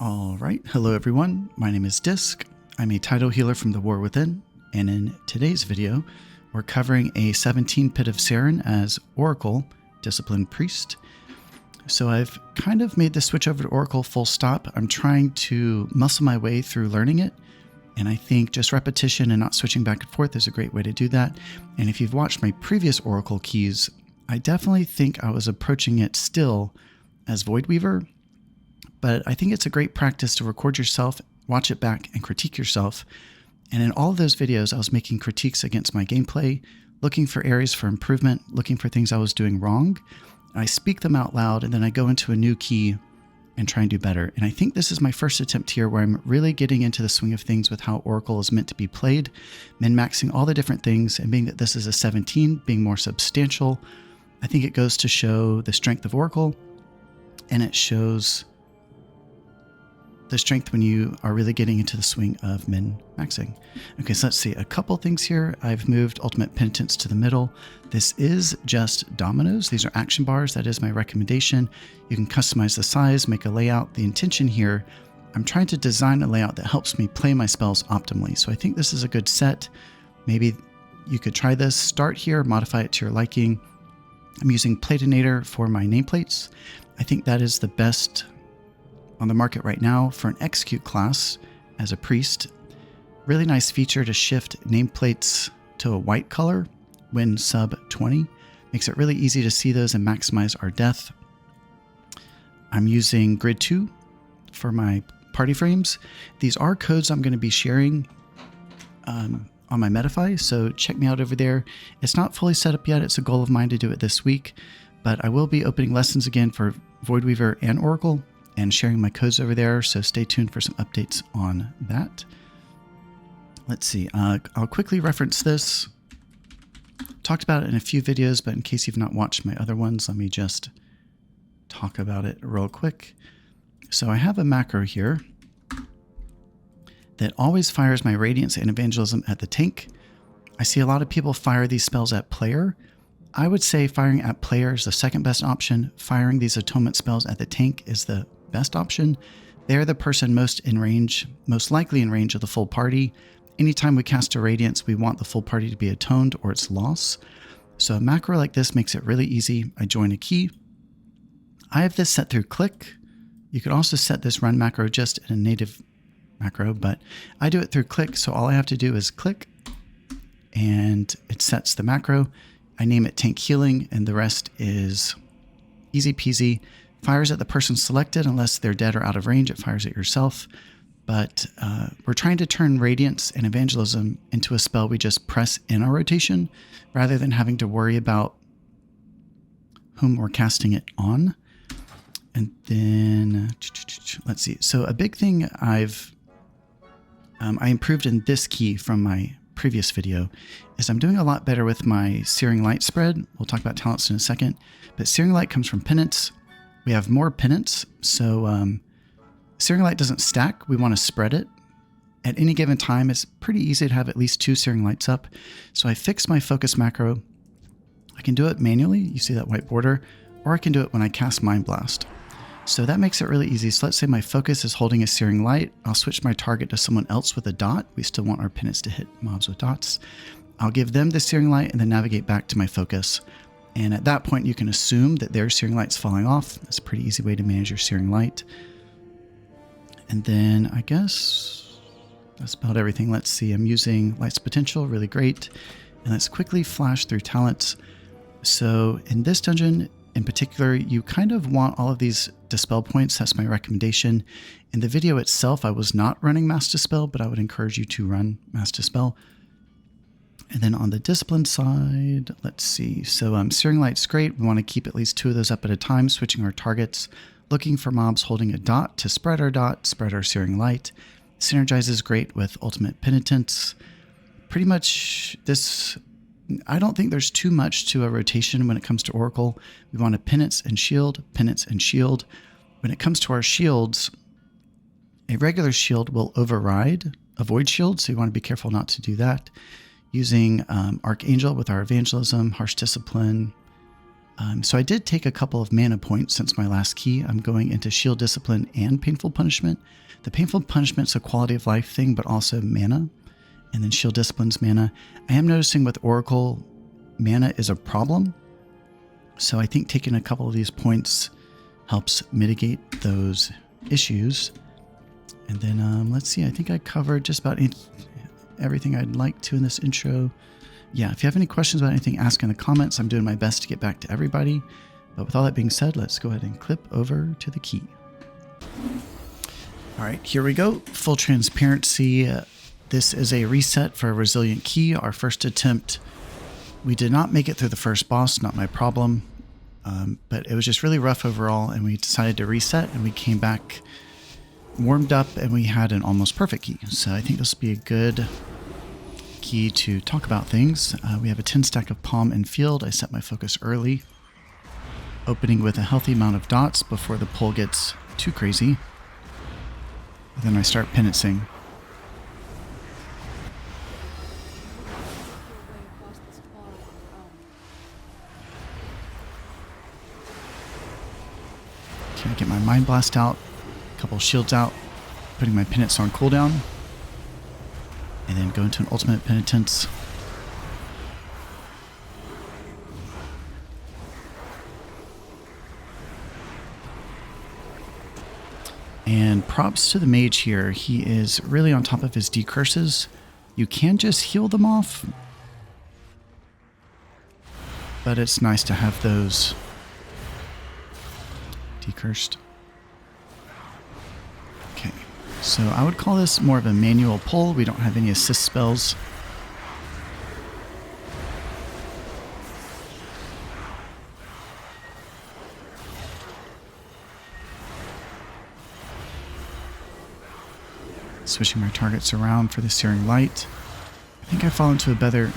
All right, hello everyone. My name is Disc. I'm a title healer from the War Within, and in today's video, we're covering a 17 pit of Saron as Oracle, Discipline Priest. So I've kind of made the switch over to Oracle full stop. I'm trying to muscle my way through learning it, and I think just repetition and not switching back and forth is a great way to do that. And if you've watched my previous Oracle keys, I definitely think I was approaching it still as Voidweaver. But I think it's a great practice to record yourself, watch it back, and critique yourself. And in all of those videos, I was making critiques against my gameplay, looking for areas for improvement, looking for things I was doing wrong. I speak them out loud, and then I go into a new key and try and do better. And I think this is my first attempt here where I'm really getting into the swing of things with how Oracle is meant to be played, min-maxing all the different things, and being that this is a 17, being more substantial, I think it goes to show the strength of Oracle, and it shows the strength when you are really getting into the swing of min-maxing. Okay, so let's see. A couple things here. I've moved Ultimate Penitence to the middle. This is just dominoes. These are action bars. That is my recommendation. You can customize the size, make a layout. The intention here, I'm trying to design a layout that helps me play my spells optimally. So I think this is a good set. Maybe you could try this. Start here, modify it to your liking. I'm using Platinator for my nameplates. I think that is the best on the market right now for an execute class as a priest. Really nice feature to shift nameplates to a white color when sub 20. Makes it really easy to see those and maximize our death. I'm using grid 2 for my party frames. These are codes I'm going to be sharing on my Metafy, so check me out over there. It's not fully set up yet. It's a goal of mine to do it this week, but I will be opening lessons again for Voidweaver and Oracle and sharing my codes over there, so stay tuned for some updates on that. Let's see, I'll quickly reference this. Talked about it in a few videos, but in case you've not watched my other ones, let me just talk about it real quick. So I have a macro here that always fires my Radiance and Evangelism at the tank. I see a lot of people fire these spells at player. I would say firing at player is the second best option. Firing these atonement spells at the tank is the best option. They're the person most likely in range of the full party. Anytime we cast a Radiance, we want the full party to be atoned or its loss. So a macro like this makes it really easy. I join a key. I have this set through click. You could also set this run macro just in a native macro, but I do it through click. So all I have to do is click and it sets the macro. I name it tank healing, and the rest is easy peasy. Fires at the person selected unless they're dead or out of range. It fires at yourself. But we're trying to turn Radiance and Evangelism into a spell we just press in our rotation rather than having to worry about whom we're casting it on. And then let's see. So a big thing I improved in this key from my previous video is I'm doing a lot better with my Searing Light spread. We'll talk about talents in a second, but Searing Light comes from penance. We have more penance, so Searing Light doesn't stack. We want to spread it. At any given time, it's pretty easy to have at least 2 Searing Lights up. So I fixed my focus macro. I can do it manually. You see that white border, or I can do it when I cast Mind Blast. So that makes it really easy. So let's say my focus is holding a Searing Light. I'll switch my target to someone else with a dot. We still want our penance to hit mobs with dots. I'll give them the Searing Light and then navigate back to my focus. And at that point, you can assume that their Searing Light's falling off. That's a pretty easy way to manage your Searing Light. And then I guess that's about everything. Let's see, I'm using Light's Potential, really great. And let's quickly flash through talents. So in this dungeon in particular, you kind of want all of these dispel points. That's my recommendation. In the video itself, I was not running Mass Dispel, but I would encourage you to run Mass Dispel. And then on the discipline side, let's see. So Searing Light's great. We want to keep at least 2 of those up at a time, switching our targets, looking for mobs holding a dot to spread our dot, spread our Searing Light. Synergizes great with Ultimate Penitence. Pretty much this, I don't think there's too much to a rotation when it comes to Oracle. We want a penance and shield, penance and shield. When it comes to our shields, a regular shield will override a void shield, so you want to be careful not to do that. Using Archangel with our Evangelism, Harsh Discipline, So I did take a couple of mana points since my last key. I'm going into Shield Discipline and Painful Punishment. The Painful Punishment's a quality of life thing, but also mana. And then Shield Discipline's mana. I am noticing with Oracle, mana is a problem. So I think taking a couple of these points helps mitigate those issues. And then let's see, I think I covered just about everything I'd like to in this intro. Yeah, if you have any questions about anything, ask in the comments. I'm doing my best to get back to everybody. But with all that being said, let's go ahead and clip over to the key. All right, here we go. Full transparency. This is a reset for a resilient key. Our first attempt, we did not make it through the first boss, not my problem. But it was just really rough overall, and we decided to reset, and we came back warmed up, and we had an almost perfect key. So I think this will be a good key to talk about things. We have a 10 stack of palm and field. I set my focus early, opening with a healthy amount of dots before the pull gets too crazy. And then I start penancing. Okay, I get my Mind Blast out, a couple shields out, putting my penance on cooldown. And then go into an ultimate penitence. And props to the mage here. He is really on top of his decurses. You can just heal them off, but it's nice to have those decursed. Okay. So I would call this more of a manual pull. We don't have any assist spells. Switching my targets around for the Searing Light. I think I fall into a better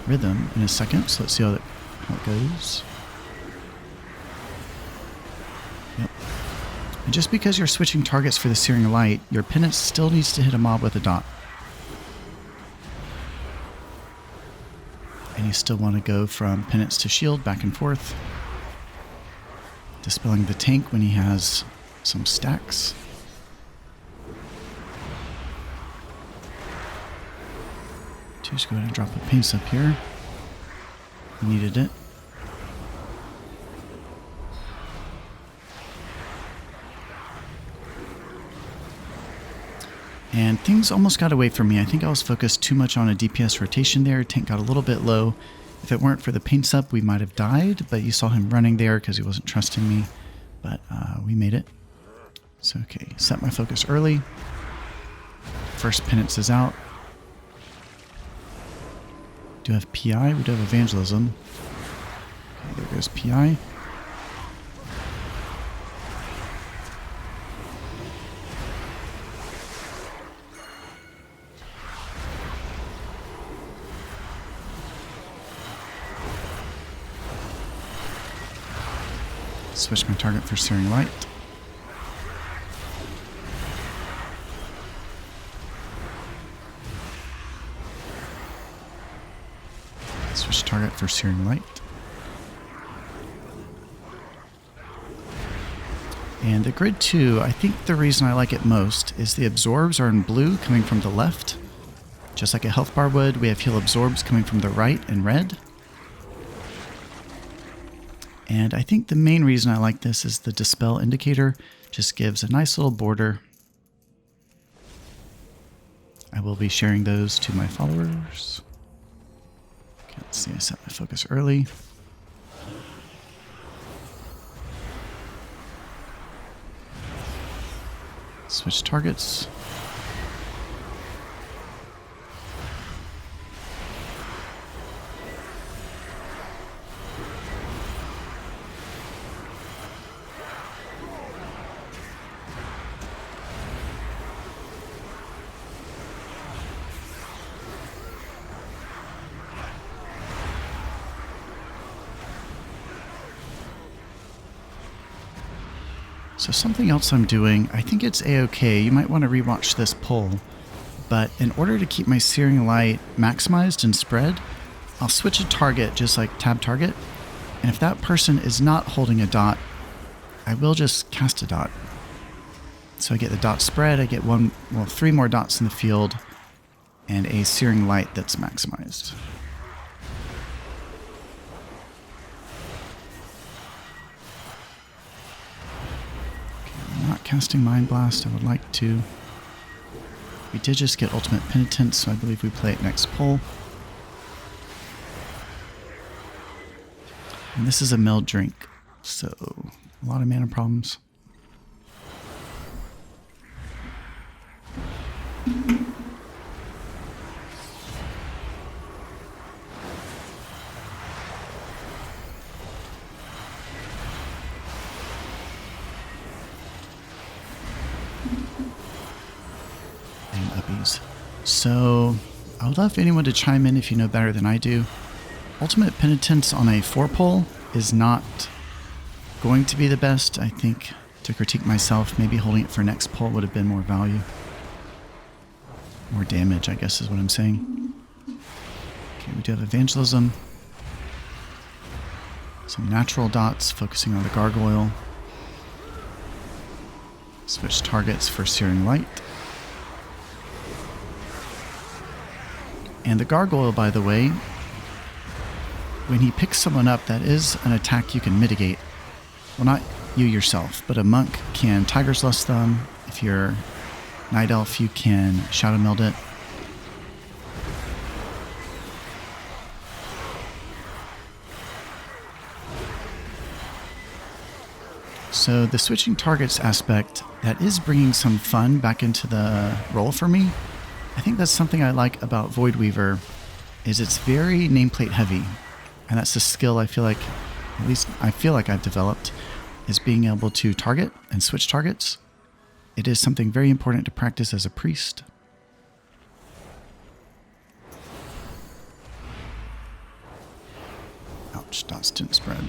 rhythm in a second, so let's see how it goes. Yep. And just because you're switching targets for the Searing Light, your penance still needs to hit a mob with a dot. And you still want to go from penance to shield, back and forth. Dispelling the tank when he has some stacks. Just go ahead and drop a pace up here. Needed it. And things almost got away from me. I think I was focused too much on a DPS rotation there. Tank got a little bit low. If it weren't for the paints up, we might have died, but you saw him running there because he wasn't trusting me. But we made it. So, okay, set my focus early. First penance is out. Do have PI? We do have Evangelism. Okay, there goes PI. Switch my target for Searing Light. Switch target for Searing Light. And the grid 2, I think the reason I like it most is the absorbs are in blue coming from the left. Just like a health bar would, we have heal absorbs coming from the right in red. And I think the main reason I like this is the dispel indicator. Just gives a nice little border. I will be sharing those to my followers. Okay, let's see, I set my focus early. Switch targets. So something else I'm doing, I think it's a-okay, you might want to rewatch this pull, but in order to keep my Searing Light maximized and spread, I'll switch a target, just like tab target, And if that person is not holding a dot, I will just cast a dot. So I get the dot spread, I get 3 more dots in the field, and a Searing Light that's maximized. Okay, I'm not casting Mind Blast, I would like to. We did just get Ultimate Penitence, so I believe we play it next pull. And this is a milled drink, so a lot of mana problems. And uppies. So I would love anyone to chime in if you know better than I do. Ultimate Penitence on a 4-pull is not going to be the best. I think, to critique myself, maybe holding it for next pull would have been more value. More damage, I guess is what I'm saying. Okay, we do have Evangelism. Some natural dots focusing on the Gargoyle. Switch targets for Searing Light. And the Gargoyle, by the way, when he picks someone up, that is an attack you can mitigate. Well, not you yourself, but a monk can Tiger's Lust them. If you're Night Elf, you can Shadow Meld it. So the switching targets aspect, that is bringing some fun back into the role for me. I think that's something I like about Voidweaver, is it's very nameplate heavy. And that's a skill I feel like, at least I feel like I've developed, is being able to target and switch targets. It is something very important to practice as a priest. Ouch, dots didn't spread.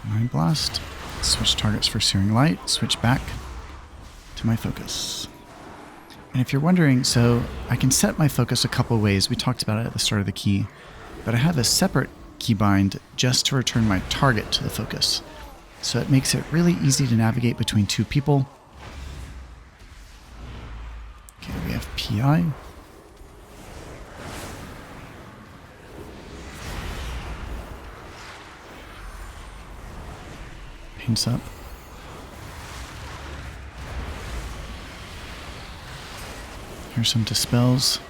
Mind Blast. Switch targets for Searing Light. Switch back to my focus. And if you're wondering, so I can set my focus a couple ways. We talked about it at the start of the key. But I have a separate keybind just to return my target to the focus. So it makes it really easy to navigate between two people. Okay, we have PI. Paints up. Here's some dispels.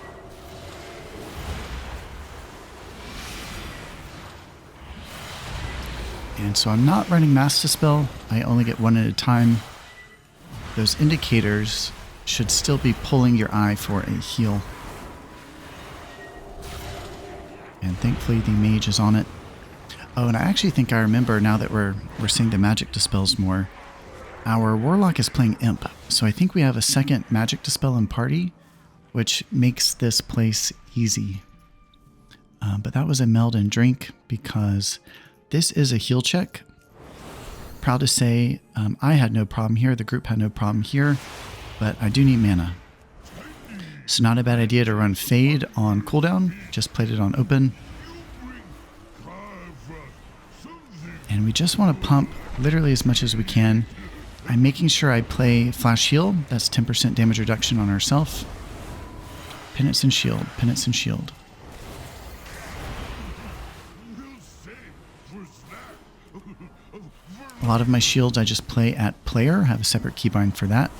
And so I'm not running Mass Dispel. I only get one at a time. Those indicators should still be pulling your eye for a heal. And thankfully the mage is on it. Oh, and I actually think I remember now that we're seeing the magic dispels more. Our warlock is playing imp, so I think we have a second magic dispel in party, which makes this place easy. But that was a meld and drink because this is a heal check. Proud to say I had no problem here, the group had no problem here, but I do need mana. So not a bad idea to run Fade on cooldown, just played it on open. And we just want to pump literally as much as we can. I'm making sure I play Flash Heal, that's 10% damage reduction on ourself. Penance and Shield, Penance and Shield. A lot of my shields I just play at player, have a separate keybind for that.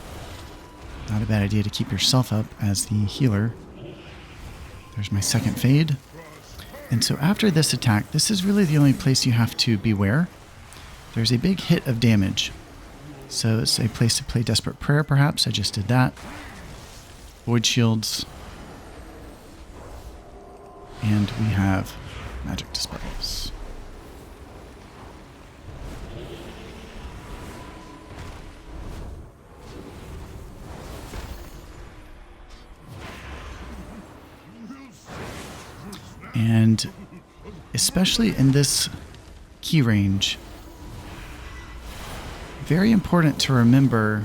Not a bad idea to keep yourself up as the healer. There's my second Fade. And so after this attack, this is really the only place you have to beware. There's a big hit of damage. So it's a place to play Desperate Prayer, perhaps. I just did that. Void Shields. And we have Magic Dispels. And especially in this key range, very important to remember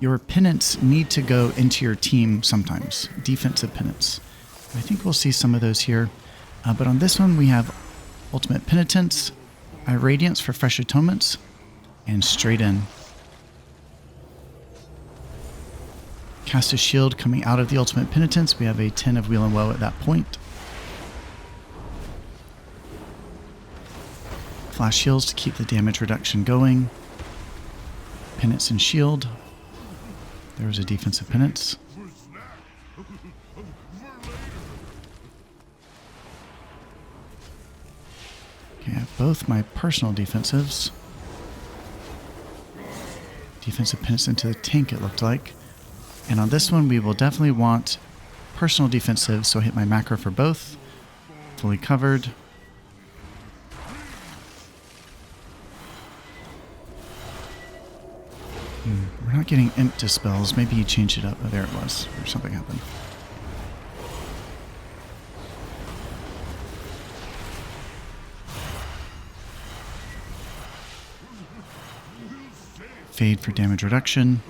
your penance need to go into your team sometimes. Defensive penance. I think we'll see some of those here. But on this one, we have Ultimate Penitence, Irradiance for Fresh Atonements, and Straight In. Cast a shield coming out of the Ultimate Penitence. We have a 10 of Wheel and Woe at that point. Flash shields to keep the damage reduction going. Penance and shield. There was a defensive penance. Okay, I have both my personal defensives. Defensive penance into the tank, it looked like. And on this one, we will definitely want personal defensive, so I hit my macro for both. Fully covered. We're not getting imp dispels. Maybe he changed it up. Oh, there it was. Or something happened. Fade for damage reduction.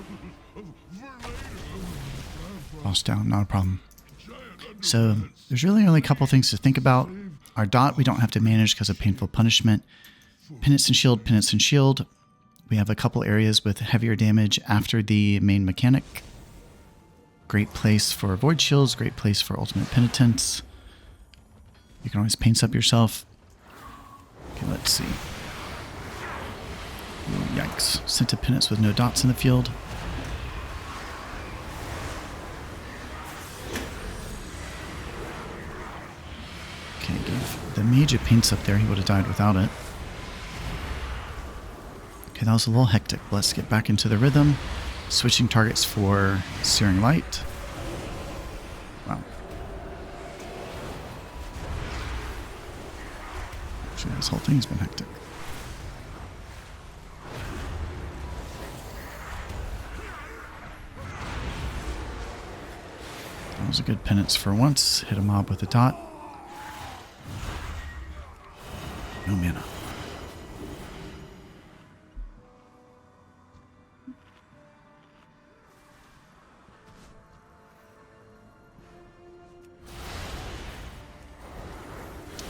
Boss down, not a problem. So there's really only a couple things to think about. Our dot we don't have to manage because of painful punishment. Penance and shield, penance and shield. We have a couple areas with heavier damage after the main mechanic. Great place for void shields, great place for ultimate penitence. You can always paint up yourself. Okay, let's see. Ooh, yikes. Sent a penance with no dots in the field. Okay, give the mage a paints up there. He would have died without it. Okay, that was a little hectic. Let's get back into the rhythm. Switching targets for Searing Light. Wow. Actually, this whole thing's been hectic. That was a good penance for once. Hit a mob with a dot. No mana.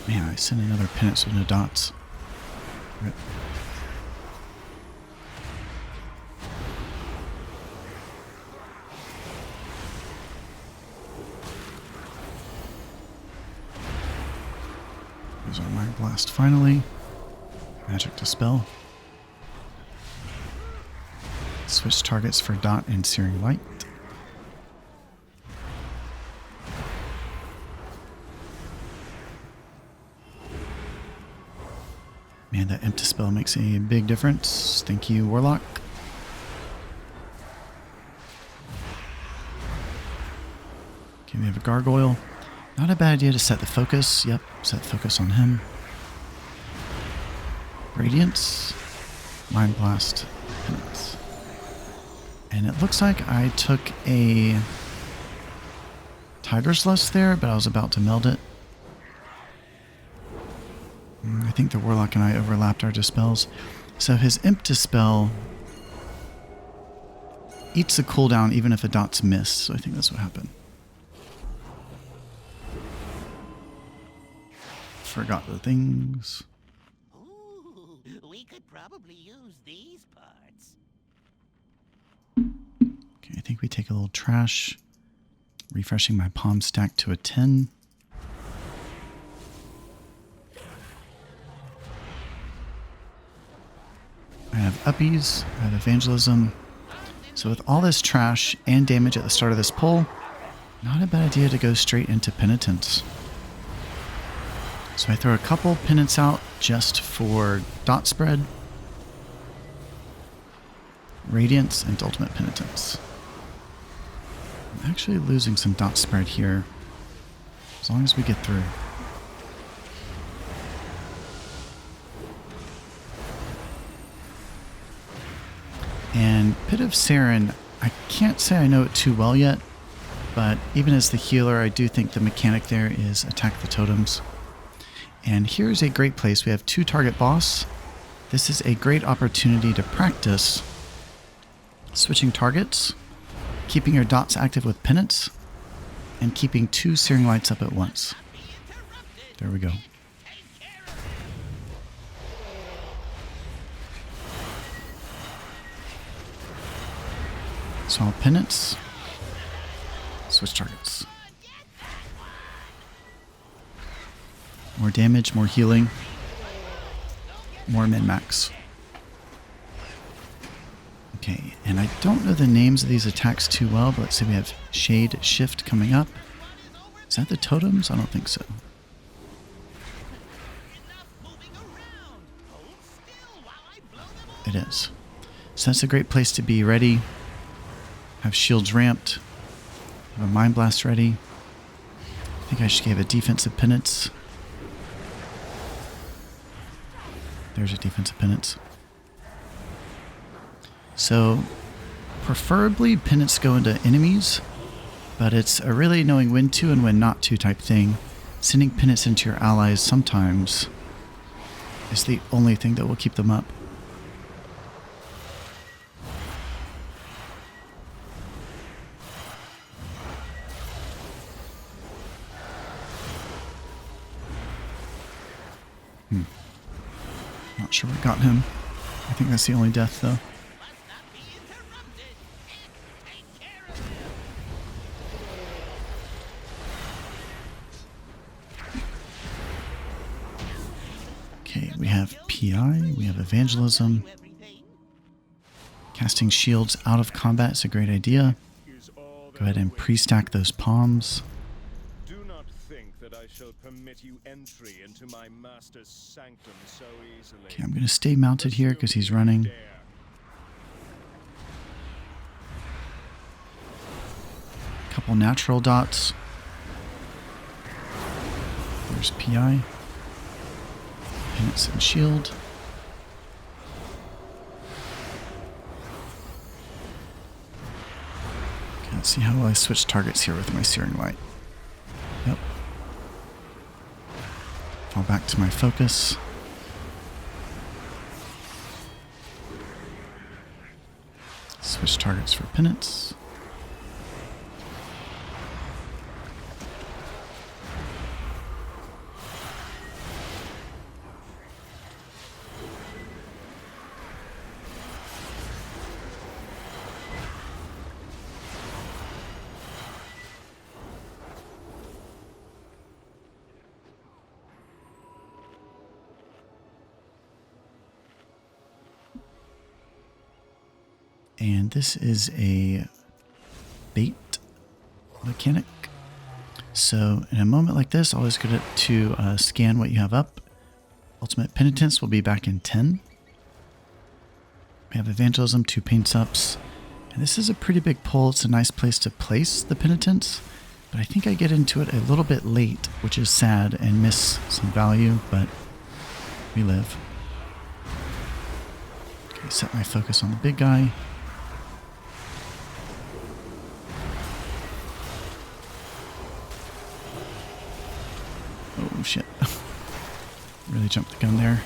Man, I sent another penance with no dots. Rip. Use our Mind Blast finally. Magic Dispel. Switch targets for Dot and Searing Light. Man, that Imp Dispel makes a big difference. Thank you, Warlock. Okay, we have a Gargoyle. Not a bad idea to set the focus. Yep, set focus on him. Radiance. Mind Blast. Penance. And it looks like I took a Tiger's Lust there, but I was about to meld it. I think the Warlock and I overlapped our dispels. So his Imp Dispel eats the cooldown even if a dot's missed. So I think that's what happened. Forgot the things. Ooh, we could probably use these parts. Okay, I think we take a little trash. Refreshing my palm stack to a 10. I have uppies, I have evangelism. So with all this trash and damage at the start of this pull, not a bad idea to go straight into penitence. So I throw a couple penance out just for dot spread, radiance, and ultimate penitence. I'm actually losing some dot spread here, as long as we get through. And Pit of Saron, I can't say I know it too well yet, but even as the healer, I do think the mechanic there is attack the totems. And here's a great place. We have 2 target boss. This is a great opportunity to practice Switching targets, keeping your dots active with penance, and keeping 2 searing lights up at once. There we go. So I'll penance, switch targets. More damage, more healing, more min-max. Okay, and I don't know the names of these attacks too well, but let's see, we have Shade Shift coming up. Is that the totems? I don't think so. It is. So that's a great place to be ready. Have shields ramped. Have a Mind Blast ready. I think I should give a defensive penance. There's a defensive penance. So, preferably penance go into enemies, but it's a really knowing when to and when not to type thing. Sending penance into your allies sometimes is the only thing that will keep them up. Not sure what got him. I think that's the only death, though. Okay, we have PI, we have Evangelism. Casting shields out of combat is a great idea. Go ahead and pre-stack those palms. Do not think that I shall permit you entry into my master's sanctum so easily. Okay, I'm going to stay mounted here because he's running. Couple natural dots. There's PI. Penance and shield. Okay, let's see how well I switch targets here with my Searing Light. Yep. Fall back to my focus. Switch targets for penance. And this is a bait mechanic. So in a moment like this, always good to scan what you have up. Ultimate Penitence will be back in 10. We have Evangelism, 2 paints ups. And this is a pretty big pull. It's a nice place to place the Penitence. But I think I get into it a little bit late, which is sad, and miss some value, but we live. Okay, set my focus on the big guy. Oh shit. Really jumped the gun there.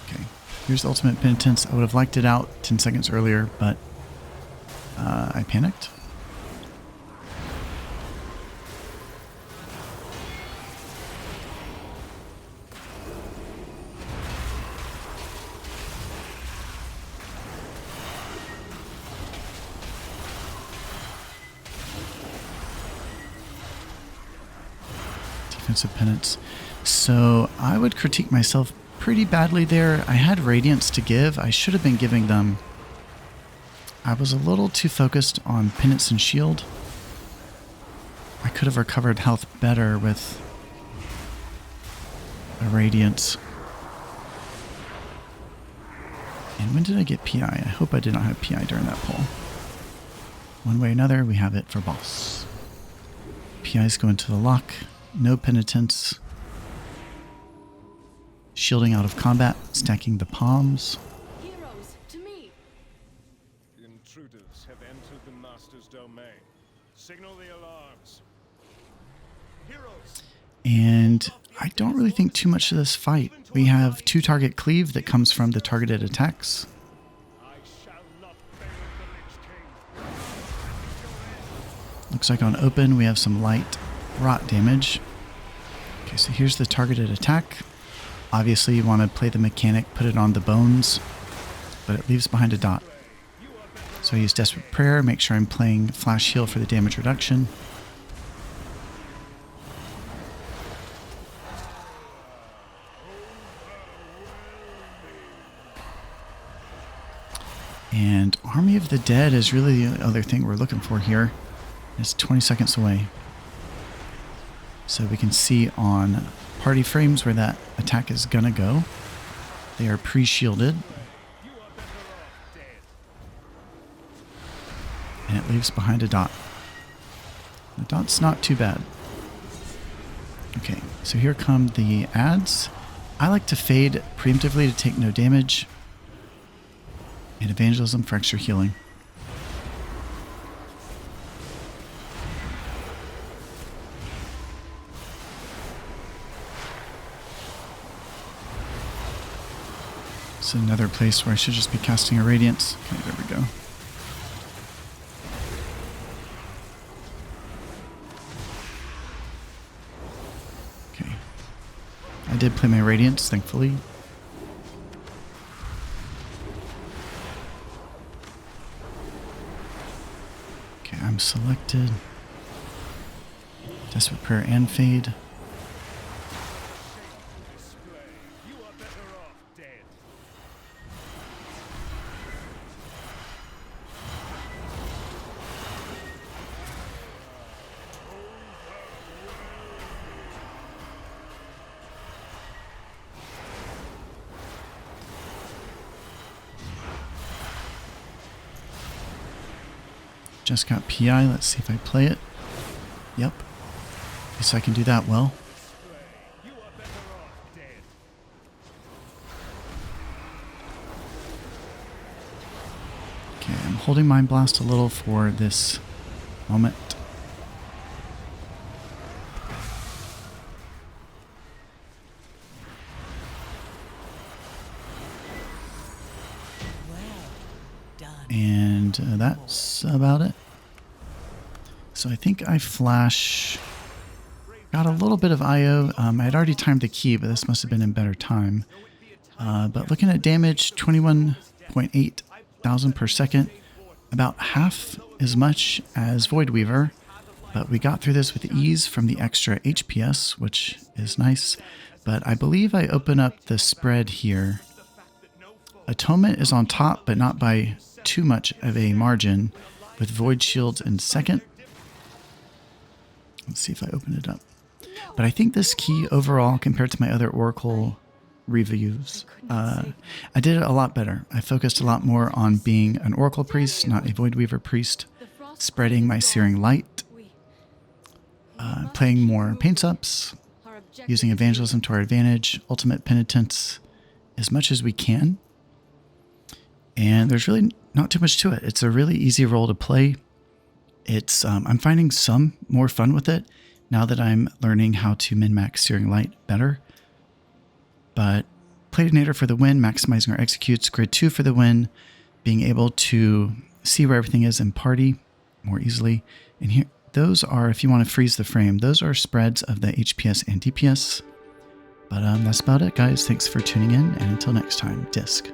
Okay. Here's the Ultimate Penitence. I would have liked it out 10 seconds earlier, but I panicked. Defensive penance. So I would critique myself pretty badly there. I had radiance to give. I should have been giving them. I was a little too focused on penance and shield. I could have recovered health better with a radiance. And when did I get PI? I hope I did not have PI during that pull. One way or another, we have it for boss. PIs go into the lock. No penitence. Shielding out of combat, stacking the palms. Heroes, to me. Intruders have entered the master's domain. Signal the alarms. Heroes. And I don't really think too much of this fight. We have 2 target cleave that comes from the targeted attacks. I shall not fail Looks like on open we have some light rot damage. Okay, so here's the targeted attack. Obviously you want to play the mechanic, put it on the bones, but it leaves behind a dot. So I use Desperate Prayer, make sure I'm playing Flash Heal for the damage reduction. And Army of the Dead is really the other thing we're looking for here. It's 20 seconds away. So we can see on party frames where that attack is gonna go. They are pre-shielded. And it leaves behind a dot. The dot's not too bad. Okay, so here come the adds. I like to fade preemptively to take no damage. And Evangelism for extra healing. It's another place where I should just be casting a Radiance. Okay, there we go. Okay. I did play my Radiance, thankfully. Okay, I'm selected. Desperate Prayer and Fade. Just got PI. Let's see if I play it. Yep. Guess I can do that well. Okay, I'm holding Mind Blast a little for this moment. And that's about it. So I think I flash. Got a little bit of IO. I had already timed the key, but this must have been in better time. But looking at damage, 21.8 thousand per second. About half as much as Voidweaver. But we got through this with ease from the extra HPS, which is nice. But I believe I open up the spread here. Atonement is on top, but not by too much of a margin, with Void Shields in second. Let's see if I open it up. But I think this key overall, compared to my other Oracle reviews, I did it a lot better. I focused a lot more on being an Oracle Priest, not a Voidweaver Priest, spreading my Searing Light, playing more Paints Ups, using Evangelism to our advantage, Ultimate Penitence, as much as we can. And there's really not too much to it. It's a really easy role to play. It's I'm finding some more fun with it now that I'm learning how to min-max Searing Light better. But Platinator for the win, maximizing our executes, Grid 2 for the win, being able to see where everything is in party more easily. And here, those are, if you want to freeze the frame, those are spreads of the HPS and DPS. But that's about it, guys. Thanks for tuning in, and until next time, Disc.